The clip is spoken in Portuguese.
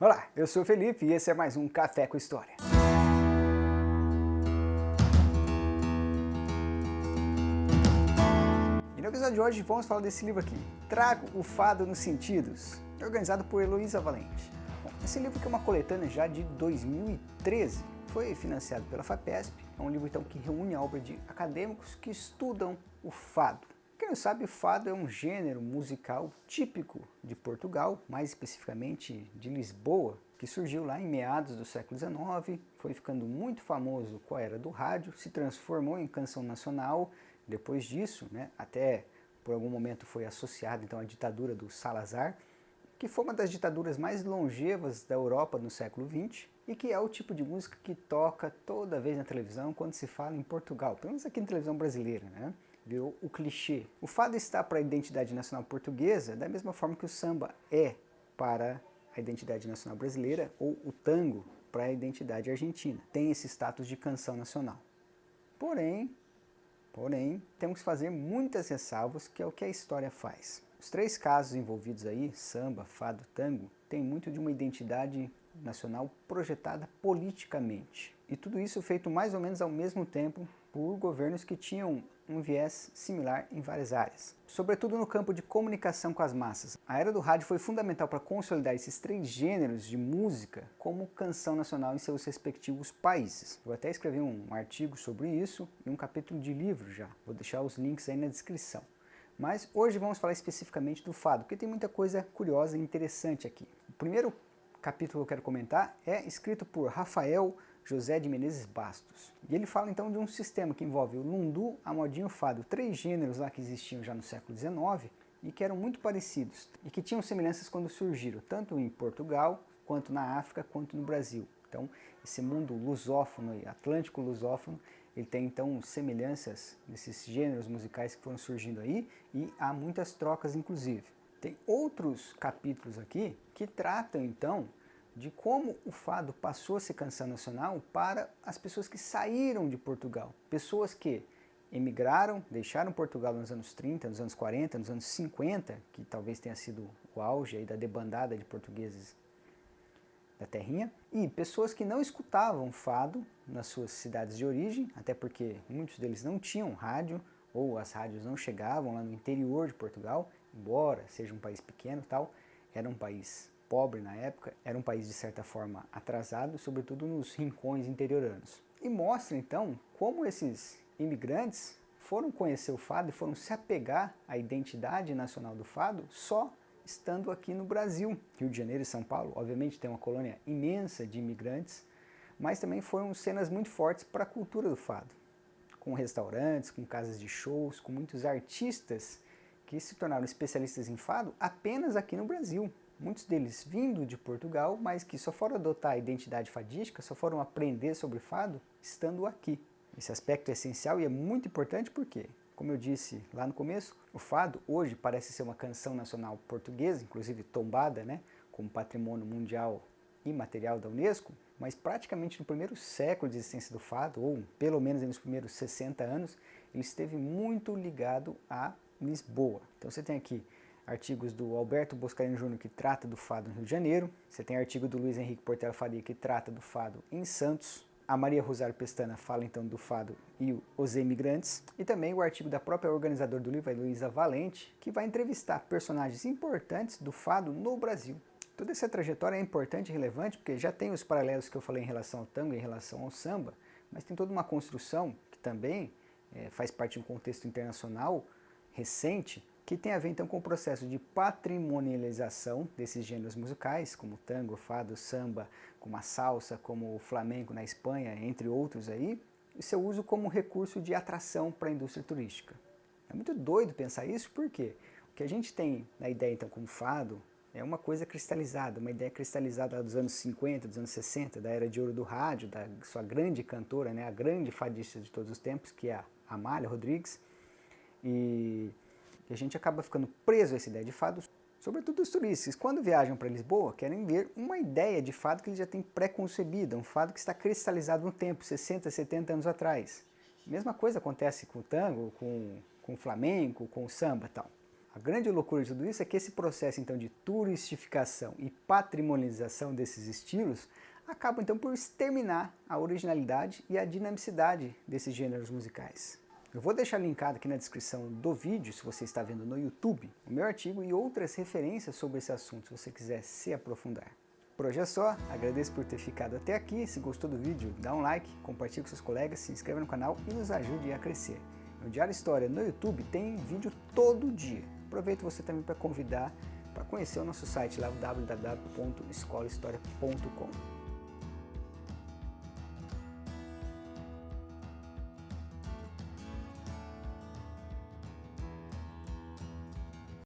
Olá, eu sou o Felipe e esse é mais um Café com História. E no episódio de hoje vamos falar desse livro aqui, Trago o Fado nos Sentidos, organizado por Heloísa Valente. Bom, esse livro que é uma coletânea já de 2013, foi financiado pela FAPESP, é um livro então que reúne a obra de acadêmicos que estudam o fado. Quem não sabe, o fado é um gênero musical típico de Portugal, mais especificamente de Lisboa, que surgiu lá em meados do século XIX, foi ficando muito famoso com a era do rádio, se transformou em canção nacional. Depois disso, até por algum momento foi associado então à ditadura do Salazar, que foi uma das ditaduras mais longevas da Europa no século XX e que é o tipo de música que toca toda vez na televisão quando se fala em Portugal, pelo menos aqui na televisão brasileira, Virou o clichê. O fado está para a identidade nacional portuguesa da mesma forma que o samba é para a identidade nacional brasileira ou o tango para a identidade argentina. Tem esse status de canção nacional. Porém, temos que fazer muitas ressalvas, que é o que a história faz. Os três casos envolvidos aí, samba, fado, tango, tem muito de uma identidade nacional projetada politicamente. E tudo isso feito mais ou menos ao mesmo tempo por governos que tinham um viés similar em várias áreas, sobretudo no campo de comunicação com as massas. A era do rádio foi fundamental para consolidar esses três gêneros de música como canção nacional em seus respectivos países. Eu até escrevi um artigo sobre isso e um capítulo de livro já, vou deixar os links aí na descrição. Mas hoje vamos falar especificamente do fado, porque tem muita coisa curiosa e interessante aqui. O primeiro capítulo que eu quero comentar é escrito por Rafael José de Menezes Bastos. E ele fala então de um sistema que envolve o lundu, a modinha e o fado, três gêneros lá que existiam já no século XIX e que eram muito parecidos e que tinham semelhanças quando surgiram, tanto em Portugal, quanto na África, quanto no Brasil. Então, esse mundo lusófono e atlântico lusófono, ele tem então semelhanças nesses gêneros musicais que foram surgindo aí e há muitas trocas inclusive. Tem outros capítulos aqui que tratam então de como o fado passou a ser canção nacional para as pessoas que saíram de Portugal. Pessoas que emigraram, deixaram Portugal nos anos 30, nos anos 40, nos anos 50, que talvez tenha sido o auge aí da debandada de portugueses da terrinha, e pessoas que não escutavam fado nas suas cidades de origem, até porque muitos deles não tinham rádio, ou as rádios não chegavam lá no interior de Portugal, embora seja um país pequeno e tal, era um país pobre na época, era um país de certa forma atrasado, sobretudo nos rincões interioranos. E mostra então como esses imigrantes foram conhecer o fado e foram se apegar à identidade nacional do fado só estando aqui no Brasil. Rio de Janeiro e São Paulo, obviamente, tem uma colônia imensa de imigrantes, mas também foram cenas muito fortes para a cultura do fado, com restaurantes, com casas de shows, com muitos artistas que se tornaram especialistas em fado apenas aqui no Brasil. Muitos deles vindo de Portugal, mas que só foram adotar a identidade fadística, só foram aprender sobre fado estando aqui. Esse aspecto é essencial e é muito importante porque, como eu disse lá no começo, o fado hoje parece ser uma canção nacional portuguesa, inclusive tombada, como patrimônio mundial imaterial da Unesco, mas praticamente no primeiro século de existência do fado, ou pelo menos nos primeiros 60 anos, ele esteve muito ligado a Lisboa. Então você tem aqui artigos do Alberto Boscarino Júnior que trata do fado no Rio de Janeiro, você tem artigo do Luiz Henrique Portela Faria que trata do fado em Santos, a Maria Rosário Pestana fala então do fado e os imigrantes, e também o artigo da própria organizadora do livro, a Heloísa Valente, que vai entrevistar personagens importantes do fado no Brasil. Toda essa trajetória é importante e relevante porque já tem os paralelos que eu falei em relação ao tango e em relação ao samba, mas tem toda uma construção que também faz parte de um contexto internacional recente, que tem a ver então com o processo de patrimonialização desses gêneros musicais, como tango, fado, samba, como a salsa, como o flamenco na Espanha, entre outros aí, e seu uso como recurso de atração para a indústria turística. É muito doido pensar isso, porque o que a gente tem na ideia então como fado é uma coisa cristalizada, uma ideia cristalizada lá dos anos 50, dos anos 60, da era de ouro do rádio, da sua grande cantora, a grande fadista de todos os tempos, que é a Amália Rodrigues, e a gente acaba ficando preso a essa ideia de fado, sobretudo os turistas. Quando viajam para Lisboa, querem ver uma ideia de fado que eles já têm pré-concebida, um fado que está cristalizado no tempo, 60, 70 anos atrás. A mesma coisa acontece com o tango, com o flamenco, com o samba e tal. A grande loucura de tudo isso é que esse processo então de turistificação e patrimonialização desses estilos acaba então por exterminar a originalidade e a dinamicidade desses gêneros musicais. Eu vou deixar linkado aqui na descrição do vídeo, se você está vendo no YouTube, o meu artigo e outras referências sobre esse assunto, se você quiser se aprofundar. Por hoje é só, agradeço por ter ficado até aqui. Se gostou do vídeo, dá um like, compartilhe com seus colegas, se inscreva no canal e nos ajude a crescer. No Diário História no YouTube tem vídeo todo dia. Aproveito você também para convidar para conhecer o nosso site lá, www.escolahistoria.com.